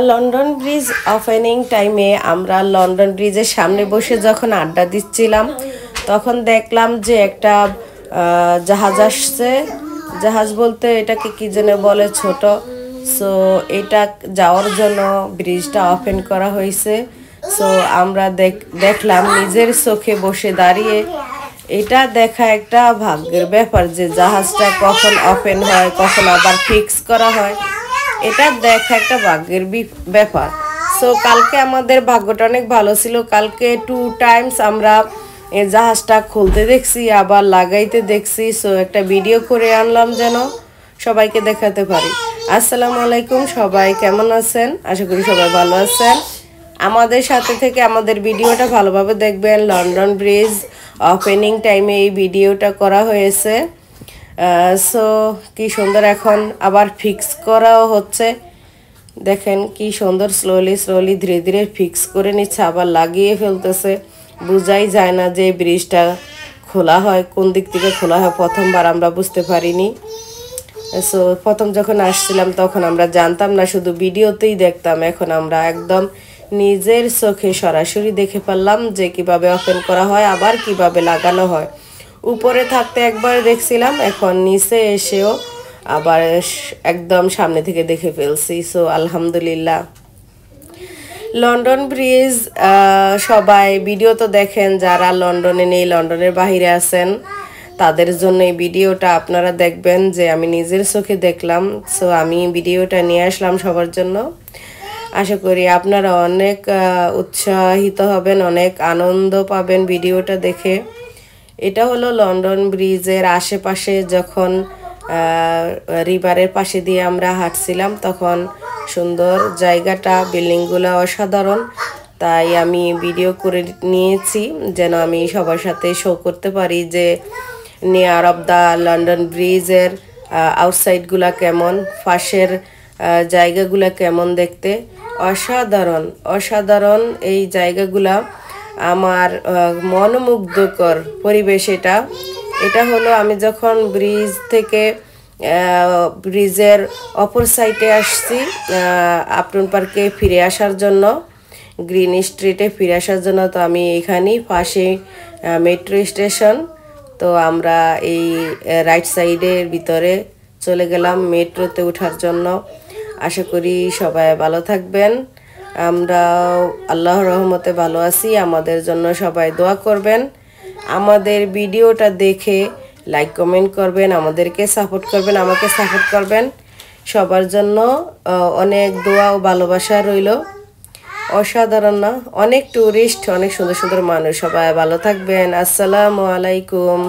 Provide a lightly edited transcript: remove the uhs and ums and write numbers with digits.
London bridge opening টাইমে আমরা London ব্রিজের সামনে বসে যখন আড্ডা দিচ্ছিলাম তখন দেখলাম যে একটা জাহাজ আসছে। জাহাজ বলতে এটাকে কি যেন বলে, ছোট। সো এটা যাওয়ার জন্য ব্রিজটা ওপেন করা হয়েছে। সো আমরা দেখলাম নিজের চোখে বসে দাঁড়িয়ে। এটা দেখা একটা ভাগ্যের ব্যাপার যে জাহাজটা কখন ওপেন হয়, কখন আবার ফিক্স করা হয়, এটা দেখা একটা ভাগ্যের ব্যাপার। সো কালকে আমাদের ভাগ্যটা অনেক ভালো ছিল। কালকে 2 টাইমস আমরা এই জাহাজটা খুলতে দেখছি, আবার লাগাইতে দেখছি। সো একটা ভিডিও করে আনলাম যেন সবাইকে দেখাতে পারি। আসসালামু আলাইকুম, সবাই কেমন আছেন? আশা করি সবাই ভালো আছেন। আমাদের সাথে থেকে আমাদের ভিডিওটা ভালোভাবে দেখবেন। লন্ডন ব্রিজ ওপেনিং টাইমে এই ভিডিওটা করা হয়েছে। সো কি সুন্দর, এখন আবার ফিক্স করাও হচ্ছে। দেখেন কি সুন্দর, স্লোলি ধীরে ধীরে ফিক্স করে নিচ্ছে, আবার লাগিয়ে ফেলতেছে। বোঝাই যায় না যে ব্রিজটা খোলা হয়, কোন দিক থেকে খোলা হয়। প্রথমবার আমরা বুঝতে পারিনি। সো প্রথম যখন আসছিলাম তখন আমরা জানতাম না, শুধু ভিডিওতেই দেখতাম। এখন আমরা একদম নিজের চোখে সরাসরি দেখে ফেললাম যে কিভাবে ওপেন করা হয়, আবার কিভাবে লাগানো হয়। উপরে থাকতে একবার দেখছিলাম, এখন নিচে এসেও আবার একদম সামনে থেকে দেখে ফেলছি। সো আলহামদুলিল্লাহ। লন্ডন ব্রিজ সবাই ভিডিও তো দেখেন, যারা লন্ডনে নেই, লন্ডনের বাহিরে আছেন, তাদের জন্য এই ভিডিওটা আপনারা দেখবেন যে আমি নিজের চোখে দেখলাম। সো আমি ভিডিওটা নিয়ে আসলাম সবার জন্য। আশা করি আপনারা অনেক উৎসাহিত হবেন, অনেক আনন্দ পাবেন ভিডিওটা দেখে। এটা হলো লন্ডন ব্রিজের আশেপাশে, যখন রিভারের পাশে দিয়ে আমরা হাঁটছিলাম তখন সুন্দর জায়গাটা, বিল্ডিংগুলো অসাধারণ। তাই আমি ভিডিও করে নিয়েছি যেন আমি সবার সাথে শো করতে পারি যে নিয়ার অফ দ্য লন্ডন ব্রিজের আউটসাইডগুলা কেমন, পাশের জায়গাগুলা কেমন দেখতে। অসাধারণ অসাধারণ এই জায়গাগুলা, আমার মনোমুগ্ধকর পরিবেশ। এটা হলো আমি যখন ব্রিজ থেকে ব্রিজের অপর সাইডে আসছি আপটন পার্কে ফিরে আসার জন্য, গ্রিন স্ট্রিটে ফিরে আসার জন্য। তো আমি এখানেই পাশে মেট্রো স্টেশন। তো আমরা এই রাইট সাইডের ভিতরে চলে গেলাম মেট্রোতে ওঠার জন্য। আশা করি সবাই ভালো থাকবেন। আমরা আল্লাহর রহমতে ভালো আছি। আমাদের জন্য সবাই দোয়া করবেন। আমাদের ভিডিওটা দেখে লাইক কমেন্ট করবেন, আমাদেরকে সাপোর্ট করবেন, আমাকে সাপোর্ট করবেন। সবার জন্য অনেক দোয়া ও ভালোবাসা রইল। অসাধারণ না? অনেক টুরিস্ট, অনেক সুন্দর সুন্দর মানুষ। সবাই ভালো থাকবেন। আসসালামু আলাইকুম।